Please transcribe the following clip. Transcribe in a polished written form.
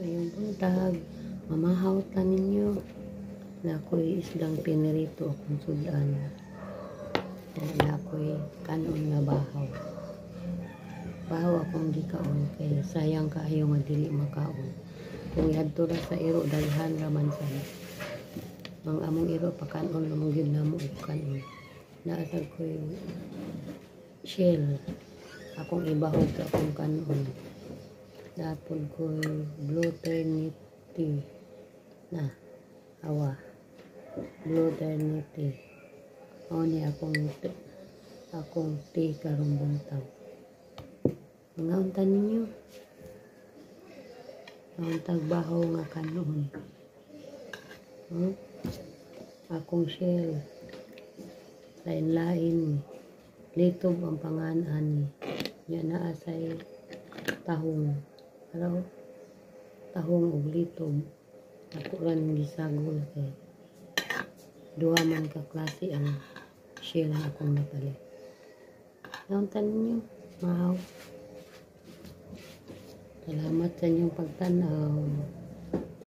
Ngayong buntag, mamahawt na ninyo na ako'y islang pinirito akong sudan. Na ako'y kanon nga bahaw. Bahaw akong gikaon kay sayang kaayo nga dili makaon. Kung yadto ra sa iro daghan ra man sad. Mang among iro pakanon lamang gyud namo og kanon. Naasag ko'y shell. Akong ibahog sa akong kanon. Napon ko'y blue trinity na awa. Blue trinity. O ni akong tea karong buntag. Mga unta ninyo. Untag bahaw nga kanon. Akong shell. Lain-lain. Litob ang panganan ni. Yan na asay tahong. Araw, tahong og litob. Ako ran gisagol kay duha man ka klase ang shell na akong napalit. Nauntan ninyo, mahaw. Salamat sa inyong pagtanaw.